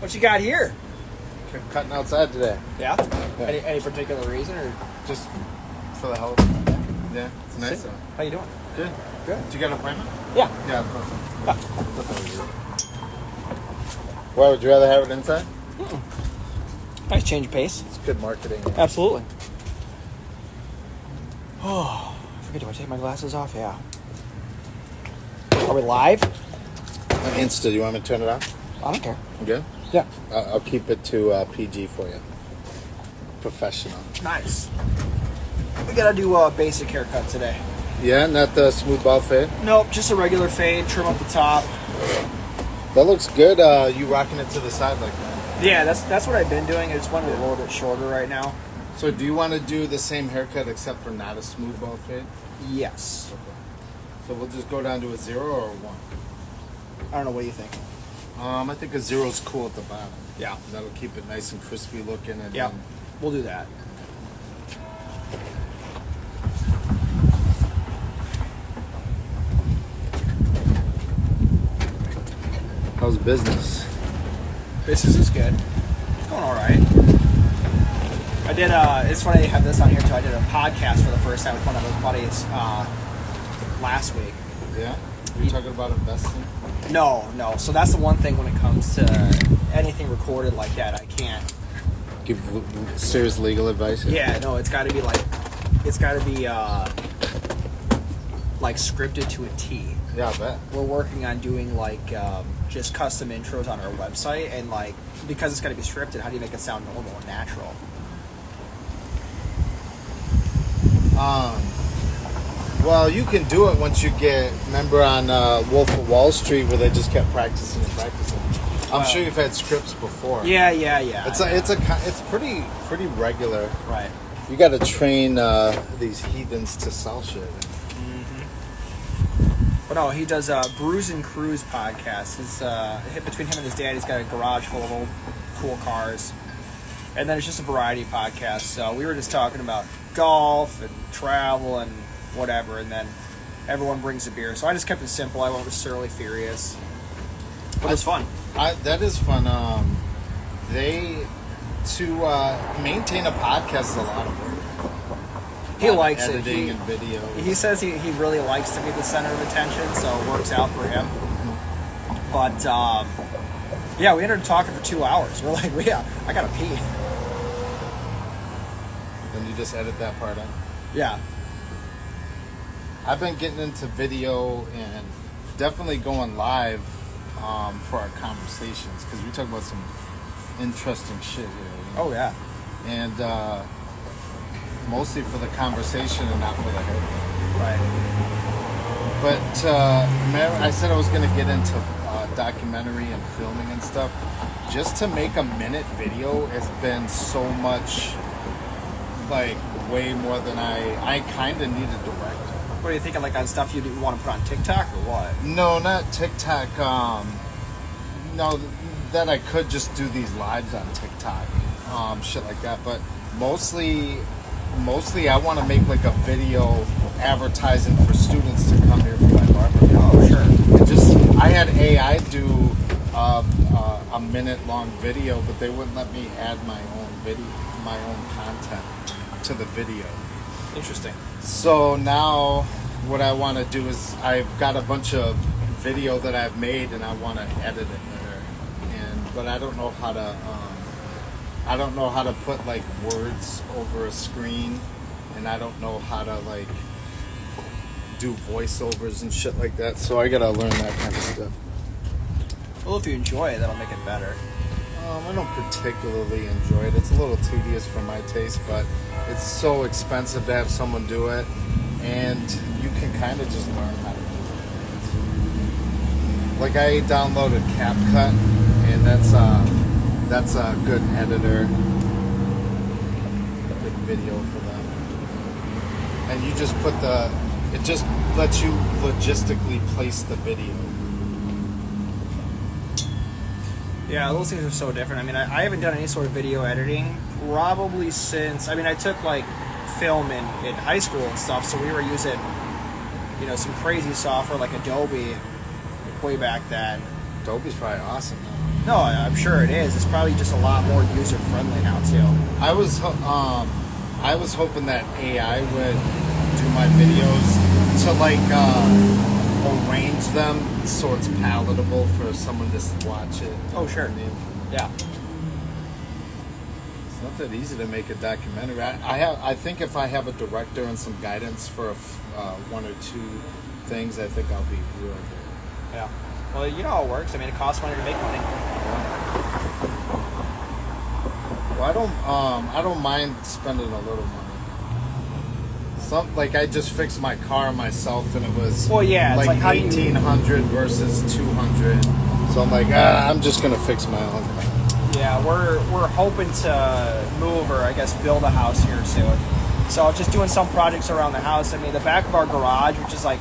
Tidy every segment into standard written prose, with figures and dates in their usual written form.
What you got here? Cutting outside today. Yeah? Any particular reason or Just for the hell of it. Yeah, it's nice though. how you doing? Good. Good. Did you get an appointment? Yeah. Yeah, of course. Why would you rather have it inside? Nice change of pace. It's good marketing. Absolutely. Oh, I forget, do I take my glasses off? Yeah. Are we live? Insta, do you want me to turn it on? I don't care. You good? Yeah. I'll keep it to PG for you. Professional. Nice. We gotta do a basic haircut today. Yeah, not the smooth ball fade. Nope, just a regular fade, trim up the top. That looks good. You rocking it to the side like that. Yeah, that's what I've been doing. I just want it a little bit shorter right now. So do you want to do the same haircut except for not a smooth ball fade? Yes. Okay. So we'll just go down to a 0 or a 1? I don't know, what do you think? I think a 0's cool at the bottom. Yeah. That'll keep it nice and crispy looking. And Yeah, then- we'll do that. How's business? Business is good. It's going all right. I did. It's funny to have this on here too. I did a podcast for the first time with one of my buddies last week. Yeah? You're talking about investing? No. So that's the one thing when it comes to anything recorded like that, I can't. Give serious legal advice? Yeah, no, it's got to be like scripted to a T. Yeah, I bet. We're working on doing just custom intros on our website, and because it's got to be scripted, how do you make it sound normal and natural? Well, you can do it once you remember on Wolf of Wall Street where they just kept practicing and practicing. I'm sure you've had scripts before. Yeah. It's pretty regular. Right. You got to train these heathens to sell shit. But no, he does Brews and Cruise podcast. It's between him and his dad. He's got a garage full of old cool cars, and then it's just a variety podcast. So we were just talking about golf and travel and whatever, and then everyone brings a beer. So I just kept it simple. I wasn't necessarily furious, but it's fun. That is fun. To maintain a podcast is a lot of work. He likes editing it. and video. He says he really likes to be the center of attention, so it works out for him. But yeah, we ended up talking for 2 hours. We're like, I gotta pee. Then you just edit that part out. Yeah. I've been getting into video and definitely going live for our conversations because we talk about some interesting shit here. You know? Oh yeah. And mostly for the conversation and not for the haircut. Right. But I said I was going to get into documentary and filming and stuff. Just to make a minute video has been so much, way more than I kind of need a director. What are you thinking, on stuff you want to put on TikTok or what? No, not TikTok. No, that I could just do these lives on TikTok, shit like that. But mostly I want to make a video advertising for students to come here for my barber. Oh, sure. I had AI do a minute-long video, but they wouldn't let me add my own content to the video. Interesting. So now what I want to do is I've got a bunch of video that I've made and I want to edit it better. But I don't know how to put words over a screen, and I don't know how to do voiceovers and shit like that. So I gotta learn that kind of stuff. Well, if you enjoy it, that'll make it better. I don't particularly enjoy it. It's a little tedious for my taste, but it's so expensive to have someone do it, and you can kind of just learn how to do it. I downloaded CapCut, and that's a good editor, good video for them. And you just it just lets you logistically place the video. Yeah, those things are so different. I mean, I haven't done any sort of video editing probably since, I took film in high school and stuff, so we were using, some crazy software like Adobe way back then. Adobe's probably awesome. No, I'm sure it is. It's probably just a lot more user friendly now too. I was hoping that AI would do my videos to like arrange them so it's palatable for someone to watch it. Oh, sure. I mean, Yeah. it's not that easy to make a documentary. I think if I have a director and some guidance for one or two things, I think I'll be real good. Yeah. Well, you know how it works. I mean, it costs money to make money. Well, I don't mind spending a little money. Like I just fixed my car myself, and it was Well, yeah, it's like how do you- 1,800 versus 200. So I'm like, I'm just gonna fix my own. Yeah, we're hoping to move, or I guess build a house here soon. So just doing some projects around the house. I mean, the back of our garage, which is like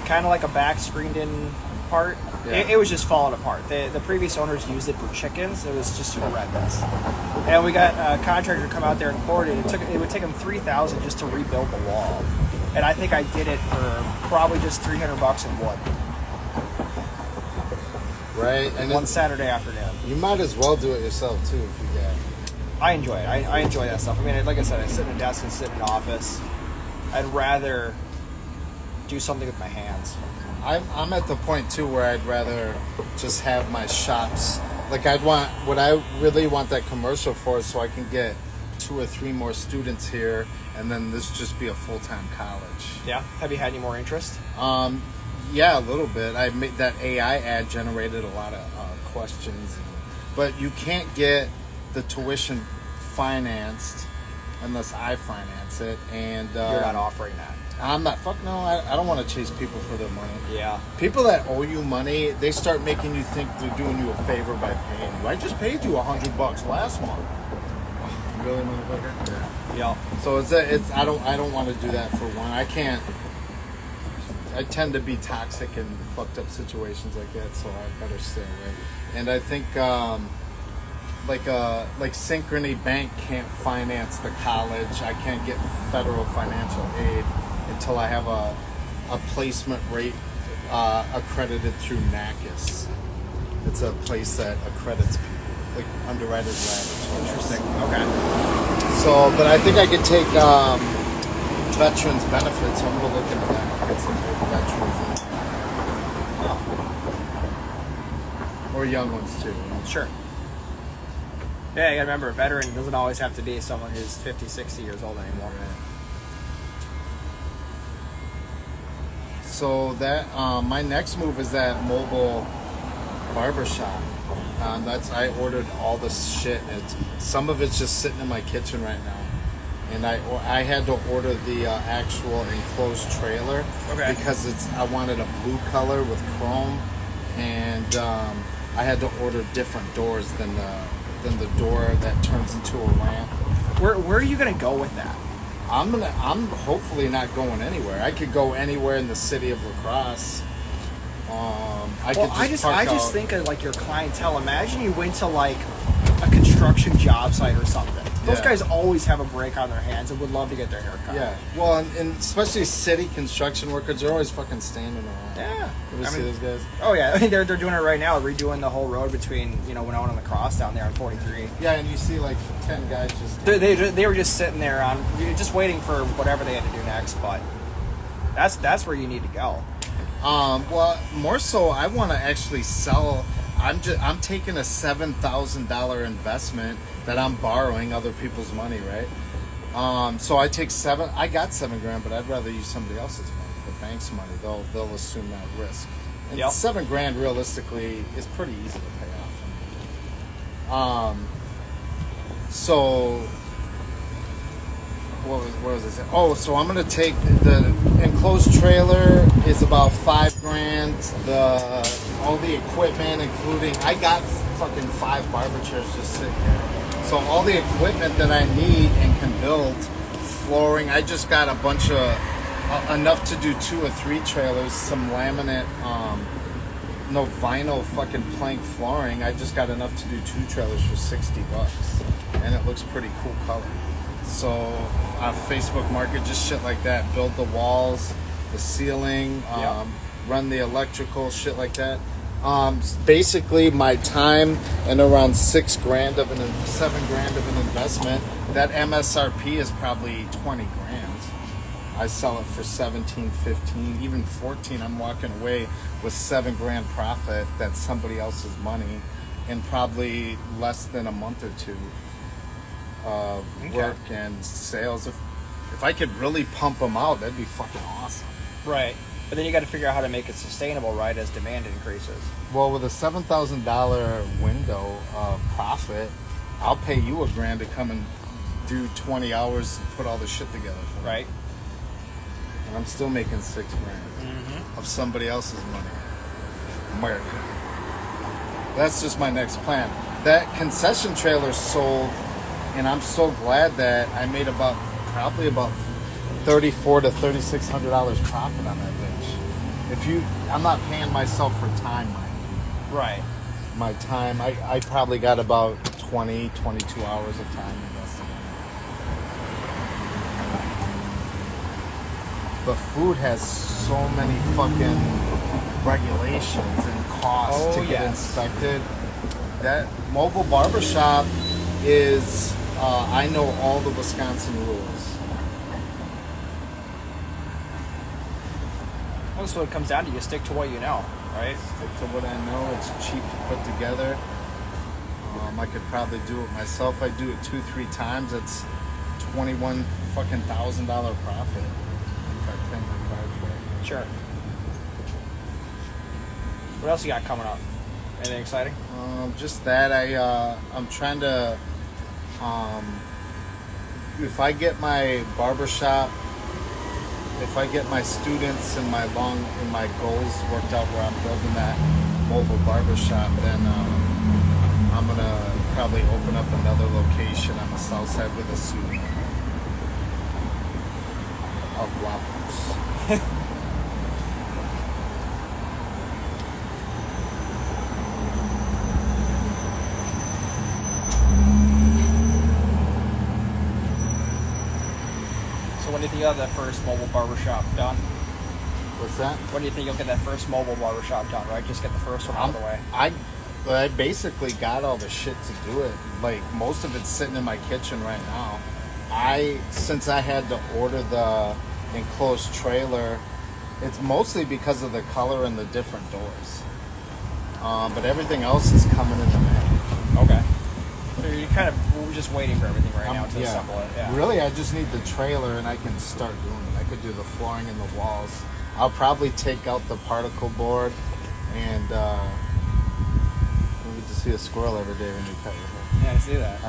kind of like a back screened-in part, Yeah. it was just falling apart. The previous owners used it for chickens. It was just horrendous. And we got a contractor to come out there and cord it. It would take him $3,000 just to rebuild the wall. And I think I did it for probably just $300 in wood. Right, and One Saturday afternoon. you might as well do it yourself too if you got. I enjoy it. I enjoy that stuff. I mean, like I said, I sit in a desk and sit in an office. I'd rather do something with my hands. I'm at the point too where I'd rather just have my shops. Like what I really want that commercial for is so I can get 2 or 3 more students here, and then this just be a full-time college. Yeah. Have you had any more interest? Yeah, a little bit. I made that AI ad generated a lot of questions, but you can't get the tuition financed unless I finance it, and You're not offering that. I'm not. Fuck no. I don't want to chase people for their money. Yeah. People that owe you money, they start making you think they're doing you a favor by paying you. I just paid you $100 last month. Really, motherfucker? Yeah. Yeah. So it's I don't want to do that for one. I can't. I tend to be toxic in fucked up situations like that, so I better stay away. And I think like Synchrony Bank can't finance the college. I can't get federal financial aid until I have a placement rate accredited through NACIS. It's a place that accredits people, like Underwriters Laboratories. Interesting. Okay. So, but I think I could take veterans benefits. I'm gonna look into that. Get some veterans in. Or young ones too. Sure. Yeah, you gotta remember, a veteran doesn't always have to be someone who's 50, 60 years old anymore. So that my next move is that mobile barbershop. I ordered all this shit. Some of it's just sitting in my kitchen right now, and I had to order the actual enclosed trailer because I wanted a blue color with chrome, and I had to order different doors than the door that turns into a ramp. Where are you gonna go with that? I'm hopefully not going anywhere. I could go anywhere in the city of La Crosse. I just think of like your clientele. Imagine you went to like a construction job site or something. Those Yeah. guys always have a break on their hands and would love to get their hair cut. Yeah, well, and especially city construction workers, they're always fucking standing around. Yeah. You ever see those guys? Oh yeah, I mean, they're doing it right now, redoing the whole road between Winona and La Crosse down there on 43. Yeah, and you see like 10 guys just. They were just sitting there just waiting for whatever they had to do next. But that's where you need to go. Well, more so, I want to actually sell. I'm taking a $7,000 investment that I'm borrowing other people's money, right? So I take I got $7,000, but I'd rather use somebody else's money, the bank's money. They'll assume that risk. And Yep. $7,000 realistically is pretty easy to pay off. So what was I saying? Oh, so I'm gonna take the enclosed trailer is about $5,000. All the equipment, including I got fucking 5 barber chairs just sitting here. So all the equipment that I need and can build, flooring. I just got a bunch of enough to do 2 or 3 trailers, some laminate, no vinyl fucking plank flooring. I just got enough to do 2 trailers for $60, and it looks pretty cool color. So Facebook Market, just shit like that. Build the walls, the ceiling, Yep. run the electrical, shit like that. Basically, my time and around $7 grand of an investment. That MSRP is probably 20 grand. I sell it for 17, 15, even 14. I'm walking away with $7 grand profit. That's somebody else's money, in probably less than a month or two of work and sales. If I could really pump them out, that'd be fucking awesome. Right. But then you got to figure out how to make it sustainable, right, as demand increases. Well, with a $7,000 window of profit, I'll pay you $1 grand to come and do 20 hours and put all the shit together for me. Right. And I'm still making $6 grand of somebody else's money. America. That's just my next plan. That concession trailer sold, and I'm so glad that I made probably about $3,400 to $3,600 profit on that bitch. I'm not paying myself for time, mind you. Right. My time, I probably got about 20, 22 hours of time invested in it. But food has so many fucking regulations and costs to get inspected. That mobile barbershop is, I know all the Wisconsin rules. That's what it comes down to. You stick to what you know, right? Stick to what I know. It's cheap to put together. I could probably do it myself. I do it 2-3 times. It's $21,000 profit if I pay my card for it. Sure. What else you got coming up? Anything exciting? Just that I'm trying to. If I get my barbershop. If I get my students and my goals worked out where I'm building that mobile barbershop, then I'm gonna probably open up another location on the south side with a suite of Whoppers. When do you think you'll have that first mobile barbershop done? What's that? When do you think you'll get that first mobile barbershop done, right? Just get the first one out of the way. I basically got all the shit to do it. Like, most of it's sitting in my kitchen right now. Since I had to order the enclosed trailer, it's mostly because of the color and the different doors. But everything else is coming in the mail. Okay. So you're kind of just waiting for everything right now to assemble it. Yeah. Really, I just need the trailer and I can start doing it. I could do the flooring and the walls. I'll probably take out the particle board and you get to see a squirrel every day when you cut your hair. Yeah, I see that.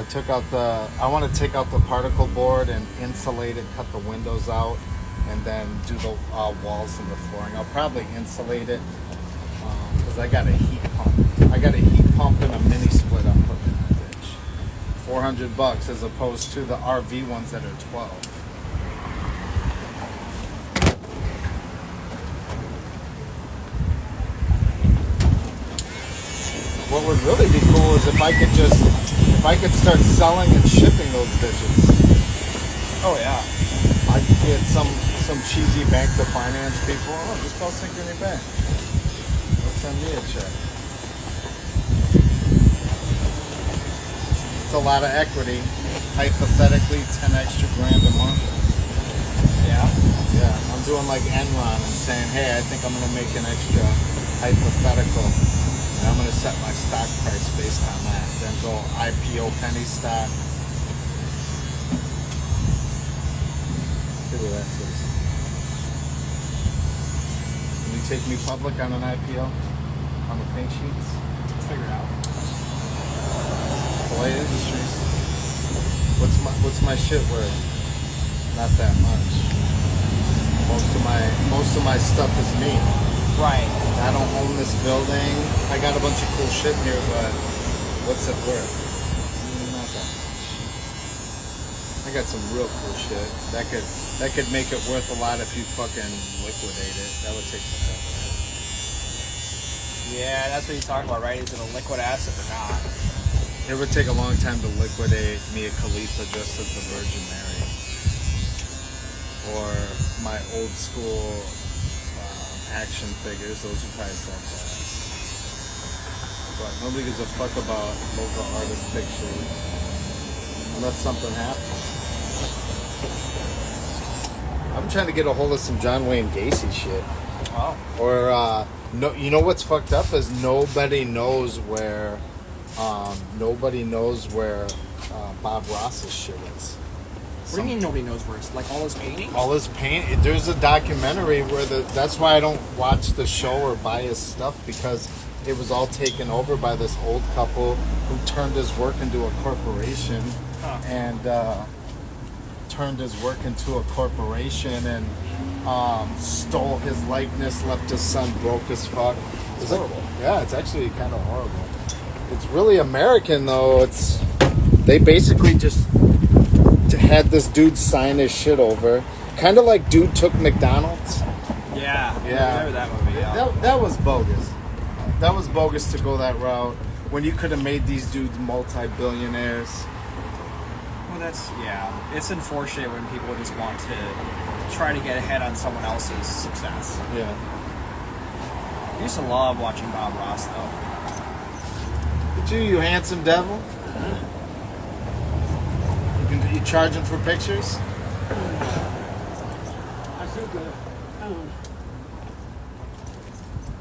I want to take out the particle board and insulate it, cut the windows out, and then do the walls and the flooring. I'll probably insulate it because I got a heat pump. I got a heat pump and a mini split I'm putting in that bitch. $400 as opposed to the RV ones that are $12. What would really be cool is if I could start selling and shipping those bitches. Oh yeah. I could get some cheesy bank to finance people. Oh, just call Synchrony Bank. They'll send me a check. It's a lot of equity. Hypothetically, 10 extra grand a month. Yeah. Yeah, I'm doing like Enron and saying, hey, I think I'm gonna make an extra hypothetical. And I'm going to set my stock price based on that. Then go IPO penny stock. See where that is. Can you take me public on an IPO? On the pink sheets? Let's figure it out. Polite Industries. What's my shit worth? Not that much. Most of my stuff is me. Right. I don't own this building. I got a bunch of cool shit here, but what's it worth? Not that much. I got some real cool shit. That could make it worth a lot if you fucking liquidate it. That would take some effort. Yeah, that's what you talk about, right? Is it a liquid asset or not? It would take a long time to liquidate Mia Khalifa just as the Virgin Mary. Or my old school action figures, those would probably sell fast. fuck. Nobody gives a fuck about local artist pictures unless something happens. I'm trying to get a hold of some John Wayne Gacy shit. Oh. Or no, you know what's fucked up is nobody knows where Bob Ross's shit is. What do you mean nobody knows where it's like all his paintings? All his paint. There's a documentary where that's why I don't watch the show or buy his stuff, because it was all taken over by this old couple who turned his work into a corporation and turned his work into a corporation and stole his likeness, left his son broke as fuck. It's horrible. Yeah, it's actually kind of horrible. It's really American though. They basically just had this dude sign his shit over, kind of like dude took McDonald's. Yeah. I remember that movie. Yeah. That was bogus. That was bogus to go that route when you could have made these dudes multi-billionaires. Well, it's unfortunate when people just want to try to get ahead on someone else's success. Yeah. I used to love watching Bob Ross, though. But you handsome devil. You charging for pictures? I feel good.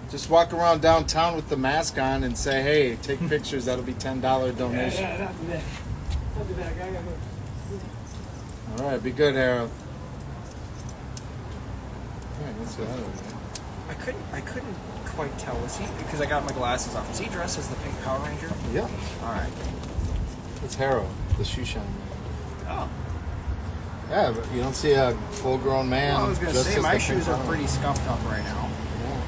Just walk around downtown with the mask on and say, "Hey, take pictures. That'll be $10 donation." Yeah, not too bad. Not too bad. I got All right, be good, Harold. All right, let's go ahead of it. I couldn't quite tell. Was he, because I got my glasses off, was he dressed as the Pink Power Ranger? Yeah, All right. it's Harold, the shoe shine man. Oh. Yeah, but you don't see a full-grown man. Well, I was going to dressed say, as my the shoes Pink are Power pretty scuffed up right now. Yeah.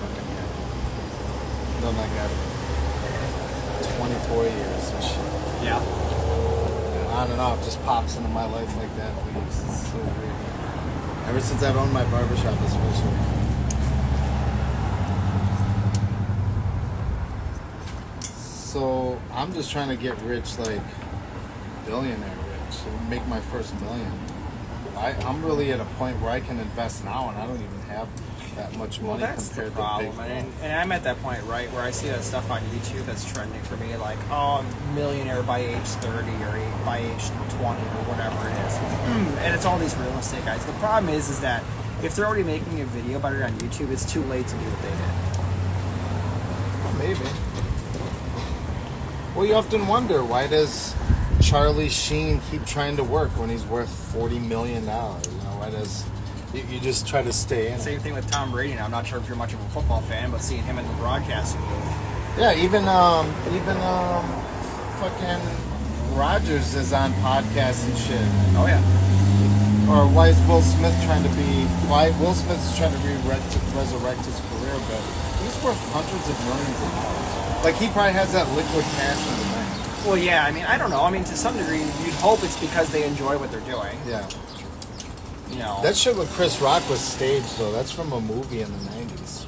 Fucking hell. Known that guy for 24 years and shit. Yeah. On and off, just pops into my life like that. Leaves. It's so weird. Ever since I've owned my barbershop, especially. So I'm just trying to get rich, like billionaire rich, and make my first million. I'm really at a point where I can invest now, and I don't even have that much money That's compared the problem. to big. And I'm at that point, right, where I see that stuff on YouTube that's trending for me, like, oh, I'm a millionaire by age 30 or by age 20 or whatever it is. And it's all these real estate guys. The problem is that if they're already making a video about it on YouTube, it's too late to do what they did. Maybe. Well, you often wonder, why does Charlie Sheen keep trying to work when he's worth $40 million? You know, why does you just try to stay in? Same thing with Tom Brady. Now, I'm not sure if you're much of a football fan, but seeing him in the broadcasting booth. Yeah, even fucking Rogers is on podcasts and shit. Oh yeah. Or why is Will Smith trying to be? Why Will Smith is trying to resurrect his career, but he's worth hundreds of millions of dollars. Like, he probably has that liquid cash in the bank. Well, yeah. I mean, I don't know. I mean, to some degree, you'd hope it's because they enjoy what they're doing. Yeah. You know. That shit with Chris Rock was staged, though. That's from a movie in the 90s.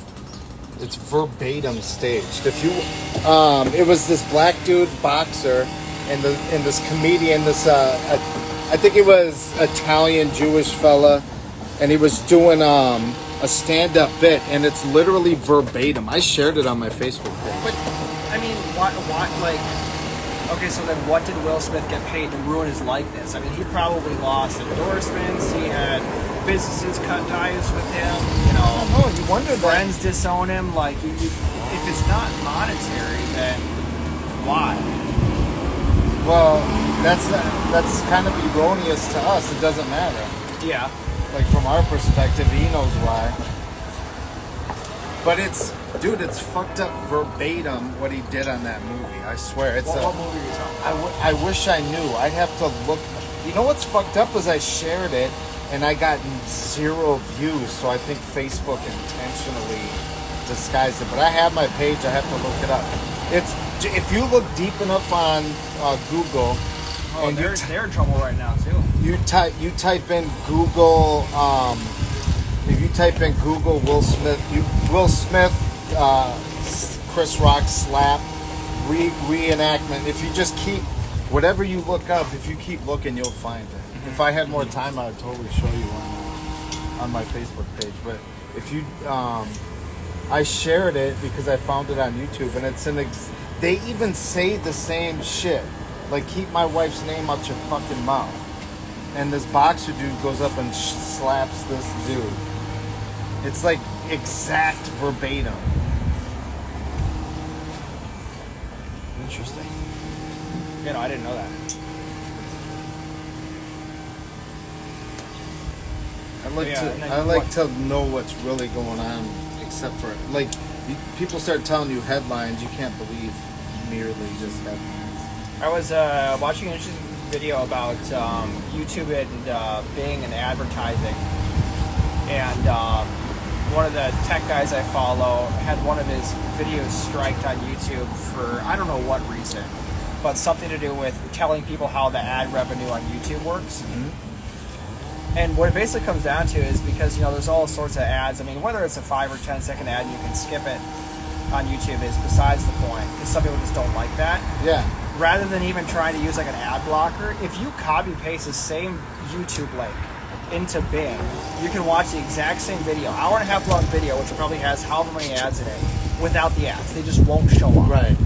It's verbatim staged. If you, it was this black dude boxer and this comedian, I think it was Italian Jewish fella, and he was doing a stand-up bit, and it's literally verbatim. I shared it on my Facebook page. But I mean, what like? Okay, so then what did Will Smith get paid to ruin his likeness? I mean, he probably lost endorsements. He had businesses cut ties with him. You know, Oh, you wonder friends disown him. Like, if it's not monetary, then why? Well, that's kind of erroneous to us. It doesn't matter. Yeah. Like, from our perspective, he knows why. But it's fucked up verbatim what he did on that movie. I swear, it's What movie are you talking about? I wish I knew. I'd have to look. You know what's fucked up is I shared it and I got 0 views. So I think Facebook intentionally disguised it. But I have my page. I have to look it up. It's if you look deep enough on Google. Oh, and they're in trouble right now too. You type in Google. If you type in Google Will Smith, Chris Rock slap reenactment. If you just keep whatever you look up, if you keep looking, you'll find it. If I had more time, I would totally show you on my Facebook page. But if you, I shared it because I found it on YouTube, and it's they even say the same shit. Like, keep my wife's name out your fucking mouth. And this boxer dude goes up and slaps this dude. It's like exact verbatim. Interesting. You know, I didn't know that. I like to know what's really going on, except for like people start telling you headlines, you can't believe merely just headlines. I was watching an interesting video about YouTube and Bing and advertising, and one of the tech guys I follow had one of his videos striked on YouTube for I don't know what reason, but something to do with telling people how the ad revenue on YouTube works. Mm-hmm. And what it basically comes down to is because, you know, there's all sorts of ads. I mean, whether it's a 5 or 10 second ad and you can skip it on YouTube is besides the point, because some people just don't like that. Yeah. Rather than even trying to use like an ad blocker, if you copy paste the same YouTube link into Bing, you can watch the exact same video, hour and a half long video, which probably has however many ads in it, without the ads. They just won't show up. Right.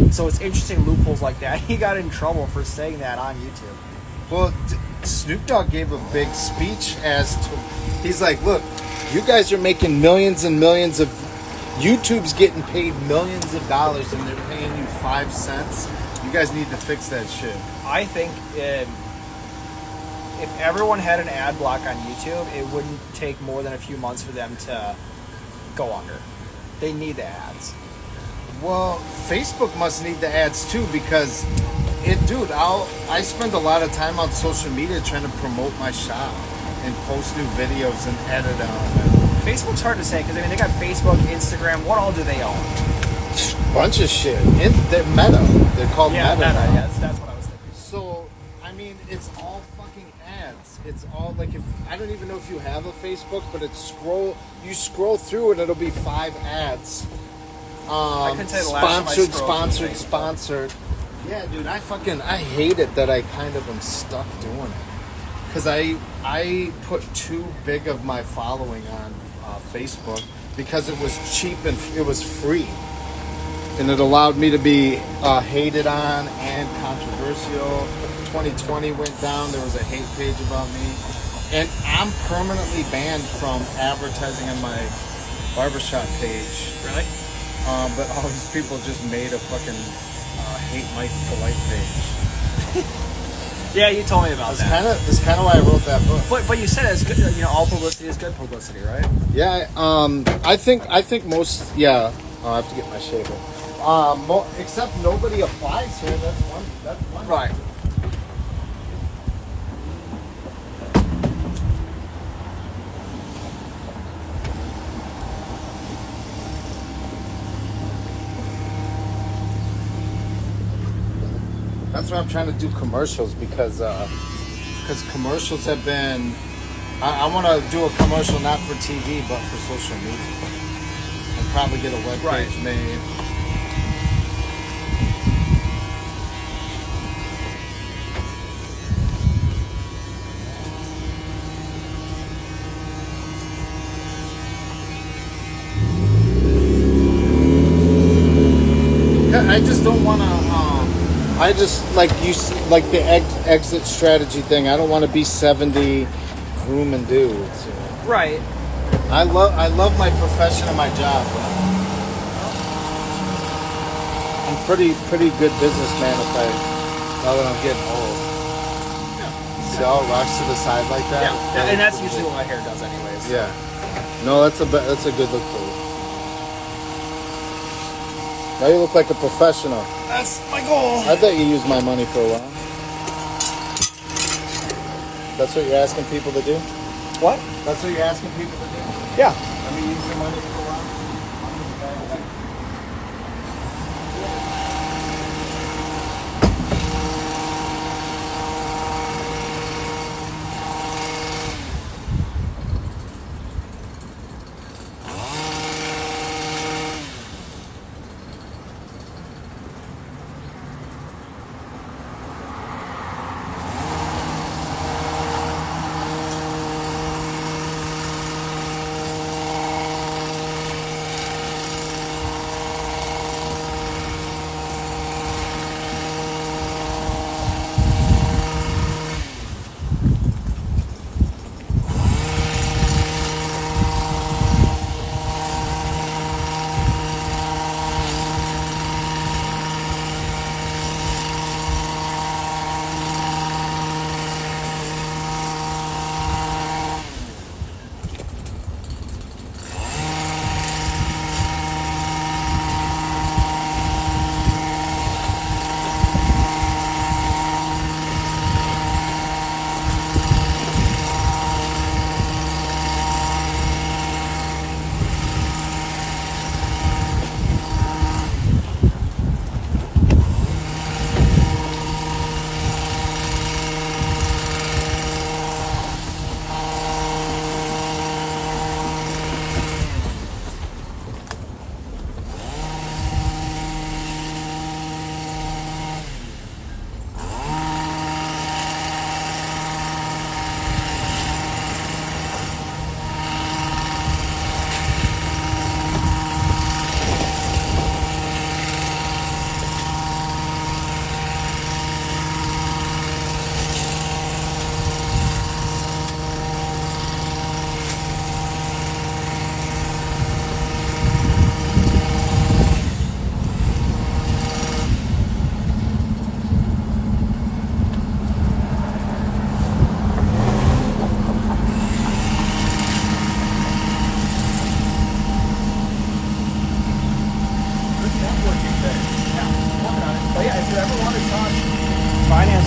So it's interesting loopholes like that. He got in trouble for saying that on YouTube. Well, Snoop Dogg gave a big speech as to, he's like, look, you guys are making millions and millions of, YouTube's getting paid millions of dollars and they're paying you 5 cents. You guys need to fix that shit. I think if everyone had an ad block on YouTube, it wouldn't take more than a few months for them to go under. They need the ads. Well, Facebook must need the ads too, because I spend a lot of time on social media trying to promote my shop and post new videos and edit them. Facebook's hard to say because I mean they got Facebook, Instagram. What all do they own? Bunch of shit. They're Meta. They're called Meta. Yeah, that's what I was thinking. So I mean, it's all fucking ads. It's all like, if I don't even know if you have a Facebook, but you scroll through and it'll be 5 ads. I couldn't tell you the last time I scrolled through Facebook. Sponsored. Yeah, dude, I hate it that I kind of am stuck doing it. Because I put too big of my following on Facebook because it was cheap and it was free. And it allowed me to be hated on and controversial. 2020 went down, there was a hate page about me. And I'm permanently banned from advertising on my barbershop page. Really? But all these people just made a fucking hate Mike Polite page. Yeah, you told me about that. That's kind of why I wrote that book. But you said it's good. You know, all publicity is good publicity, right? Yeah. I think most. Yeah. I have to get my shaver. Except nobody applies here. That's one. Right. That's why I'm trying to do commercials, because commercials have been. I want to do a commercial not for TV but for social media, and probably get a web page made. I just don't want to. I just like the exit strategy thing. I don't want to be 70 grooming dudes. You know? Right. I love my profession and my job. I'm pretty good businessman now that I'm getting old. Yeah. See all rocks to the side like that. Yeah, and that's usually what my hair does, anyways. Yeah. No, that's a good look for you. Now you look like a professional. That's my goal. I bet you use my money for a while. That's what you're asking people to do? What? That's what you're asking people to do? Yeah. Let me use your money for a while.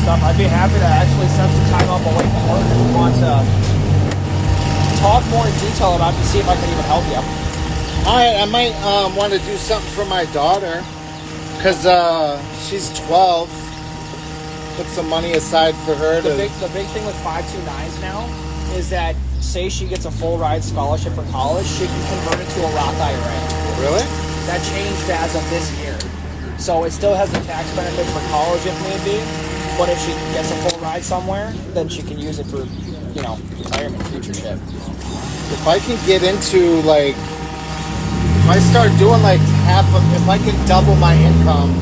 stuff. I'd be happy to actually set some time up away from work if you want to talk more in detail about it to see if I can even help you. All right, I might want to do something for my daughter because she's 12. Put some money aside for her. The big thing with 529s now is that say she gets a full ride scholarship for college, she can convert it to a Roth IRA. Really? That changed as of this year. So it still has the tax benefit for college if need be, but if she gets a full ride somewhere, then she can use it for, retirement, future shit. If I can get into if I start doing if I can double my income,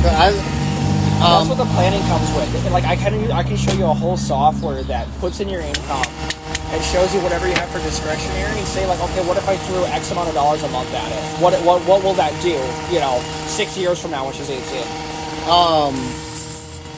That's what the planning comes with. And I can show you a whole software that puts in your income and shows you whatever you have for discretionary and say okay, what if I threw X amount of dollars a month at it? What will that do? 6 years from now when she's 18.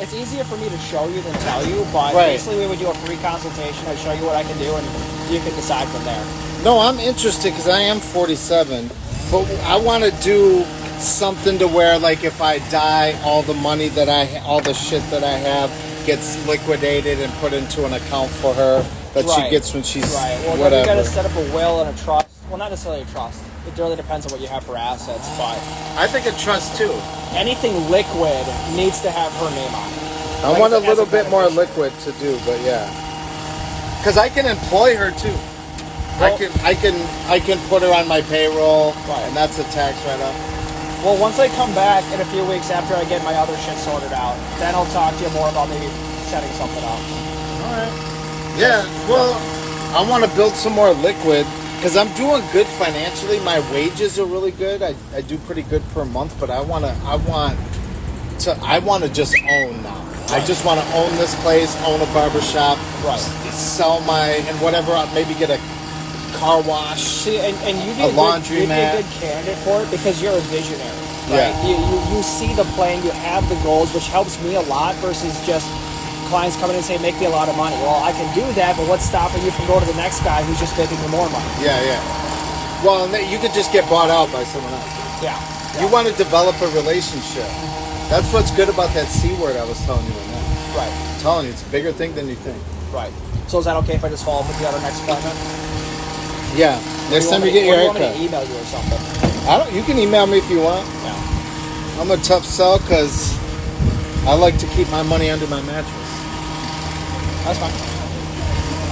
It's easier for me to show you than tell you, but basically we would do a free consultation. I'd show you what I can do, and you can decide from there. No, I'm interested because I am 47, but I want to do something to where if I die, all the money that all the shit that I have gets liquidated and put into an account for her that she gets when she's Well, whatever. then you got to set up a will and a trust. Well, not necessarily a trust. It really depends on what you have for assets, but I think a trust too. anything liquid needs to have her name on it. I want a little bit more liquid to do, but yeah, because I can employ her too. Well, I can put her on my payroll, Right. and that's a tax write-off. Well, once I come back in a few weeks after I get my other shit sorted out, then I'll talk to you more about maybe setting something up. All right. Yeah. Well, I want to build some more liquid because I'm doing good financially. My wages are really good. I do pretty good per month, but I want to just own now. I just want to own this place, own a barbershop, sell and whatever. Maybe get a car wash. See, and you'd be A laundry you'd mat. be a good candidate for it because you're a visionary, right? Yeah. You see the plan, you have the goals, which helps me a lot versus just clients coming in and saying, make me a lot of money. Well, I can do that, but what's stopping you from going to the next guy who's just making you more money? Yeah. Well, and you could just get bought out by someone else. Yeah. You want to develop a relationship. That's what's good about that C word I was telling you right now. Right. I'm telling you, it's a bigger thing than you think. Right. So is that okay if I just follow up with you at our next appointment? Yeah. Next time you get your Or do you haircut. want me to email you or something? You can email me if you want. Yeah. I'm a tough sell because I like to keep my money under my mattress. That's fine.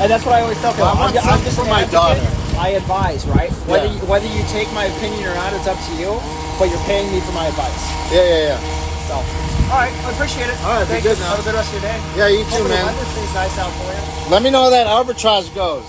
And that's what I always tell people. Well, I want something for my advocate. daughter. I advise, right? Yeah. Whether you take my opinion or not, it's up to you. But you're paying me for my advice. Yeah. So, all right, I appreciate it. All right, be Thank good you. now. Have a good rest of your day. Yeah, you too, Hopefully man. the weather stays nice out for you. Let me know how that arbitrage goes.